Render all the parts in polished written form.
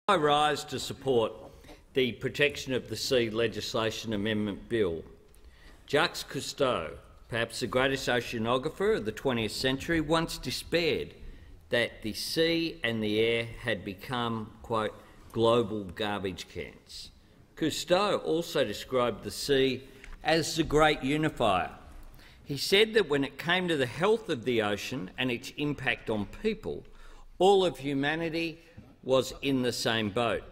I rise to support the Protection of the Sea Legislation Amendment Bill. Jacques Cousteau, perhaps the greatest oceanographer of the 20th century, once despaired that the sea and the air had become, quote, global garbage cans. Cousteau also described the sea as the great unifier. He said that when it came to the health of the ocean and its impact on people, all of humanity was in the same boat.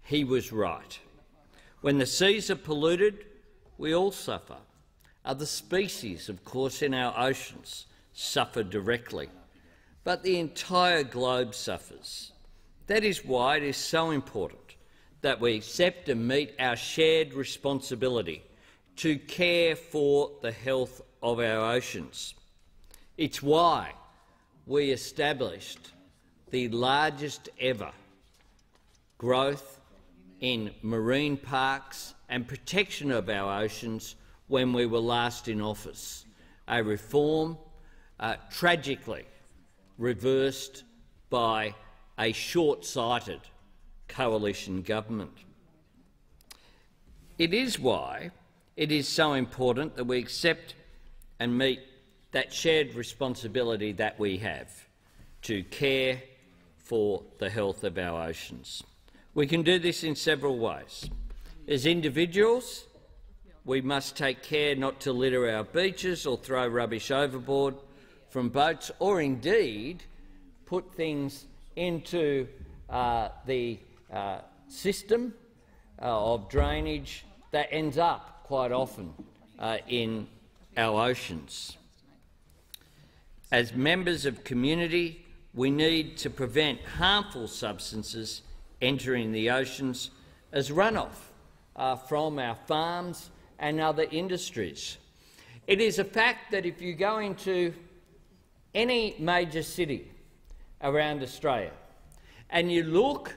He was right. When the seas are polluted, we all suffer. Other species, of course, in our oceans suffer directly, but the entire globe suffers. That is why it is so important that we accept and meet our shared responsibility to care for the health of our oceans. It's why we established the largest ever growth in marine parks and protection of our oceans when we were last in office, a reform tragically reversed by a short-sighted coalition government. It is why it is so important that we accept and meet that shared responsibility that we have to care for the health of our oceans. We can do this in several ways. As individuals, we must take care not to litter our beaches or throw rubbish overboard from boats, or indeed put things into the system of drainage that ends up quite often in our oceans. As members of community, we need to prevent harmful substances entering the oceans as runoff from our farms and other industries. It is a fact that if you go into any major city around Australia and you look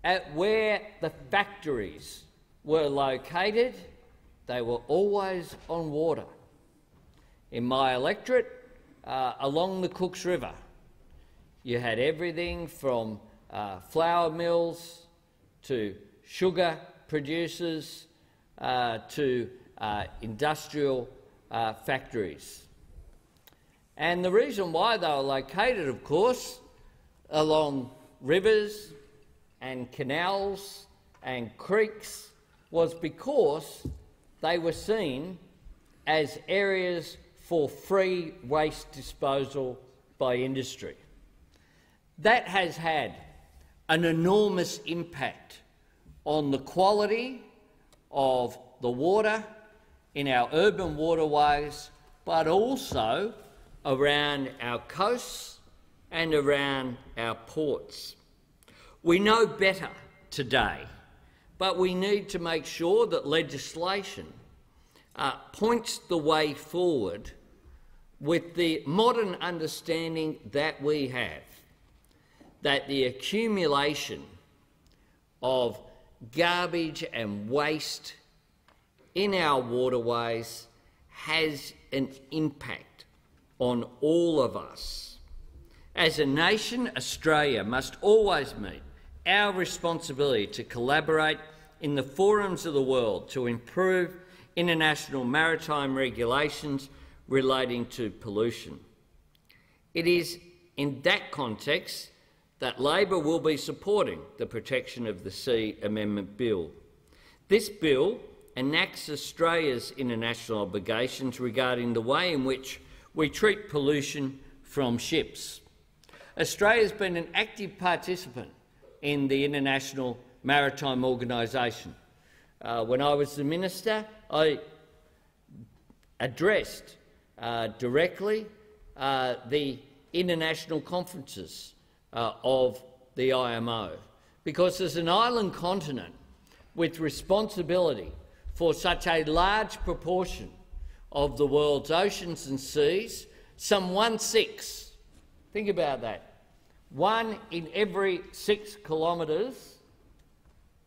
at where the factories were located, they were always on water. In my electorate, along the Cooks River, you had everything from flour mills to sugar producers to industrial factories. And the reason why they were located, of course, along rivers and canals and creeks was because they were seen as areas for free waste disposal by industry. That has had an enormous impact on the quality of the water in our urban waterways, but also around our coasts and around our ports. We know better today, but we need to make sure that legislation points the way forward with the modern understanding that we have, that the accumulation of garbage and waste in our waterways has an impact on all of us. As a nation, Australia must always meet our responsibility to collaborate in the forums of the world to improve international maritime regulations relating to pollution. It is in that context that Labor will be supporting the Protection of the Sea Amendment Bill. This bill enacts Australia's international obligations regarding the way in which we treat pollution from ships. Australia has been an active participant in the International Maritime Organisation. When I was the Minister, I addressed directly the international conferences of the IMO, because as an island continent with responsibility for such a large proportion of the world's oceans and seas, some 1/6, think about that, 1 in every 6 kilometres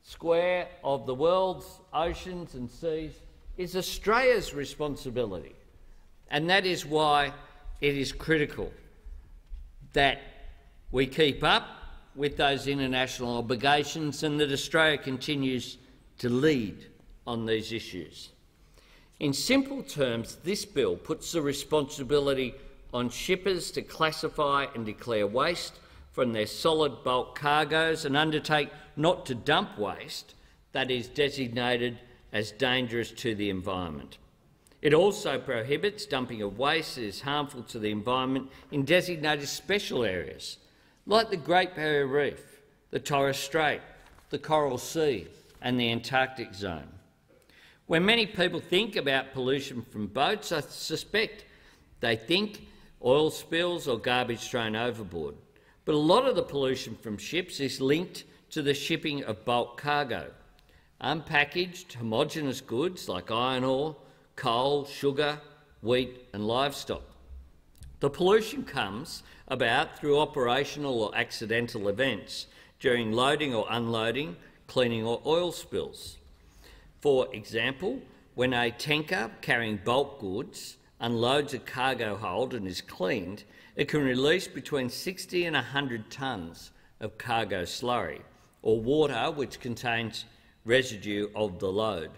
square of the world's oceans and seas is Australia's responsibility. And that is why it is critical that we keep up with those international obligations and that Australia continues to lead on these issues. In simple terms, this bill puts the responsibility on shippers to classify and declare waste from their solid bulk cargoes and undertake not to dump waste that is designated as dangerous to the environment. It also prohibits dumping of waste that is harmful to the environment in designated special areas, like the Great Barrier Reef, the Torres Strait, the Coral Sea and the Antarctic zone. When many people think about pollution from boats, I suspect they think oil spills or garbage thrown overboard. But a lot of the pollution from ships is linked to the shipping of bulk cargo. Unpackaged, homogeneous goods like iron ore, coal, sugar, wheat and livestock. The pollution comes about through operational or accidental events during loading or unloading, cleaning or oil spills. For example, when a tanker carrying bulk goods unloads a cargo hold and is cleaned, it can release between 60 and 100 tonnes of cargo slurry, or water which contains residue of the load.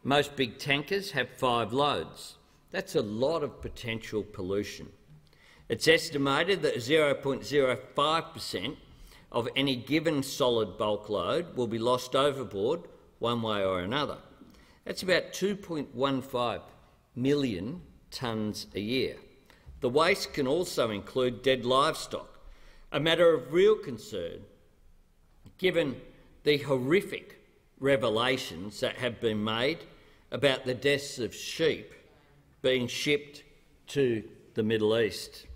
Most big tankers have 5 loads. That's a lot of potential pollution. It's estimated that 0.05% of any given solid bulk load will be lost overboard one way or another. That's about 2.15 million tonnes a year. The waste can also include dead livestock, a matter of real concern given the horrific revelations that have been made about the deaths of sheep being shipped to the Middle East.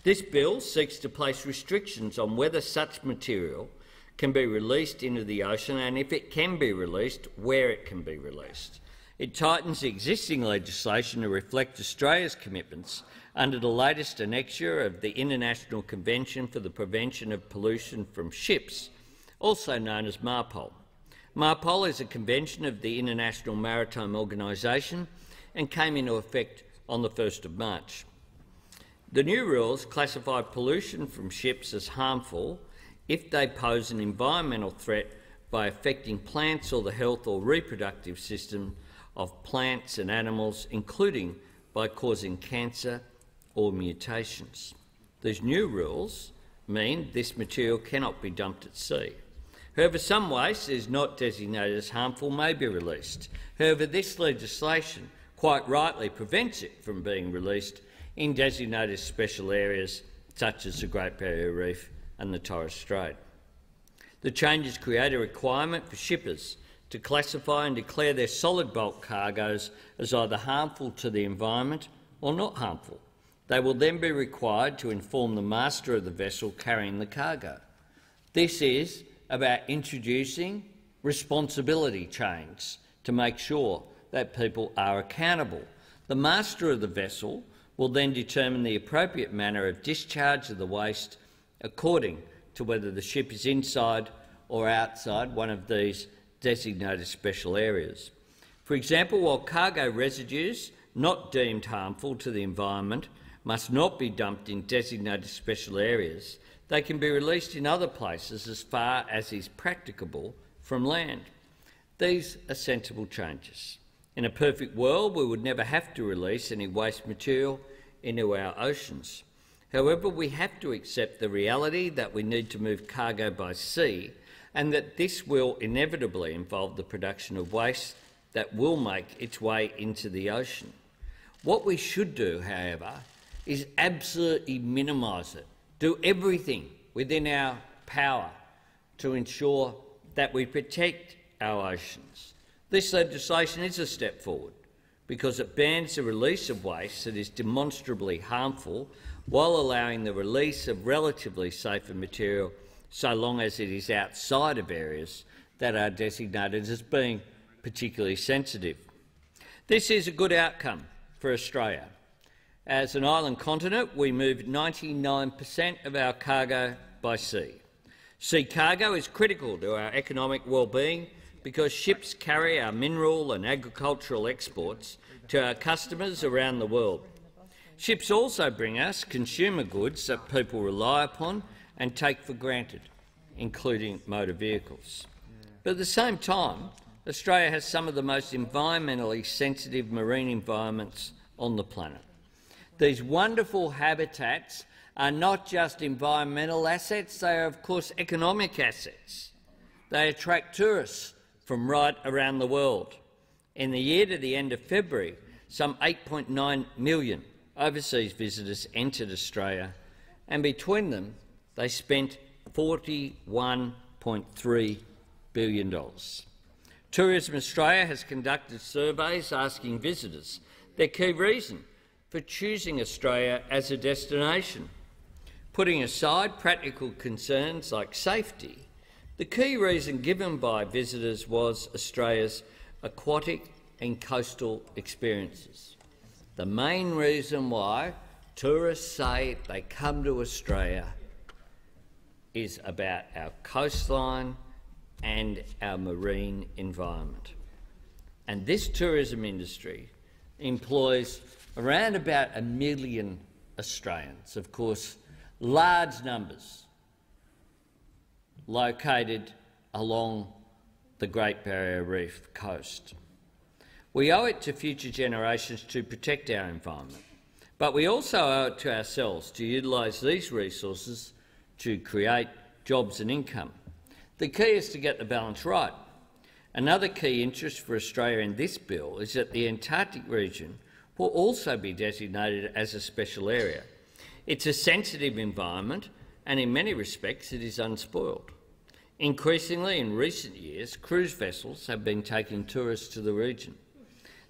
This bill seeks to place restrictions on whether such material can be released into the ocean and, if it can be released, where it can be released. It tightens existing legislation to reflect Australia's commitments under the latest annexure of the International Convention for the Prevention of Pollution from Ships, also known as MARPOL. MARPOL is a convention of the International Maritime Organisation and came into effect on the 1st of March. The new rules classify pollution from ships as harmful if they pose an environmental threat by affecting plants or the health or reproductive system of plants and animals, including by causing cancer or mutations. These new rules mean this material cannot be dumped at sea. However, some waste that is not designated as harmful may be released. However, this legislation quite rightly prevents it from being released in designated special areas such as the Great Barrier Reef and the Torres Strait. The changes create a requirement for shippers to classify and declare their solid bulk cargoes as either harmful to the environment or not harmful. They will then be required to inform the master of the vessel carrying the cargo. This is about introducing responsibility chains to make sure that people are accountable. The master of the vessel will then determine the appropriate manner of discharge of the waste according to whether the ship is inside or outside one of these designated special areas. For example, while cargo residues not deemed harmful to the environment must not be dumped in designated special areas, they can be released in other places as far as is practicable from land. These are sensible changes. In a perfect world, we would never have to release any waste material into our oceans. However, we have to accept the reality that we need to move cargo by sea and that this will inevitably involve the production of waste that will make its way into the ocean. What we should do, however, is absolutely minimise it, do everything within our power to ensure that we protect our oceans. This legislation is a step forward because it bans the release of waste that is demonstrably harmful while allowing the release of relatively safer material so long as it is outside of areas that are designated as being particularly sensitive. This is a good outcome for Australia. As an island continent, we move 99% of our cargo by sea. Sea cargo is critical to our economic well-being because ships carry our mineral and agricultural exports to our customers around the world. Ships also bring us consumer goods that people rely upon and take for granted, including motor vehicles. But at the same time, Australia has some of the most environmentally sensitive marine environments on the planet. These wonderful habitats are not just environmental assets, they are of course economic assets. They attract tourists from right around the world. In the year to the end of February, some 8.9 million overseas visitors entered Australia, and between them they spent $41.3 billion. Tourism Australia has conducted surveys asking visitors their key reason for choosing Australia as a destination. Putting aside practical concerns like safety, the key reason given by visitors was Australia's aquatic and coastal experiences. The main reason why tourists say they come to Australia is about our coastline and our marine environment. And this tourism industry employs around about 1 million Australians, of course, large numbers located along the Great Barrier Reef coast. We owe it to future generations to protect our environment, but we also owe it to ourselves to utilise these resources to create jobs and income. The key is to get the balance right. Another key interest for Australia in this bill is that the Antarctic region will also be designated as a special area. It's a sensitive environment and in many respects it is unspoiled. Increasingly in recent years, cruise vessels have been taking tourists to the region.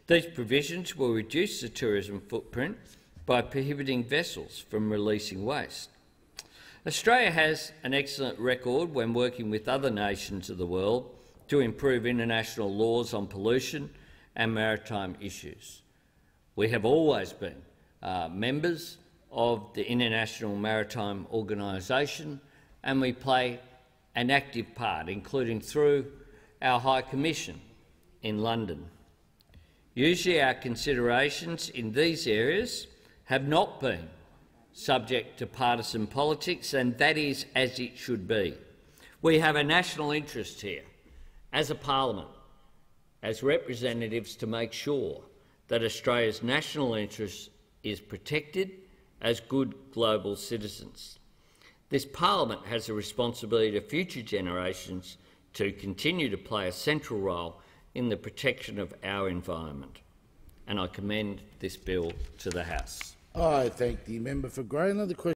These provisions will reduce the tourism footprint by prohibiting vessels from releasing waste. Australia has an excellent record when working with other nations of the world to improve international laws on pollution and maritime issues. We have always been members of the International Maritime Organisation, and we play an active part, including through our High Commission in London. Usually our considerations in these areas have not been subject to partisan politics, and that is as it should be. We have a national interest here, as a parliament, as representatives, to make sure that Australia's national interest is protected as good global citizens. This parliament has a responsibility to future generations to continue to play a central role in the protection of our environment, and I commend this bill to the House. I thank the member for Grayling. The question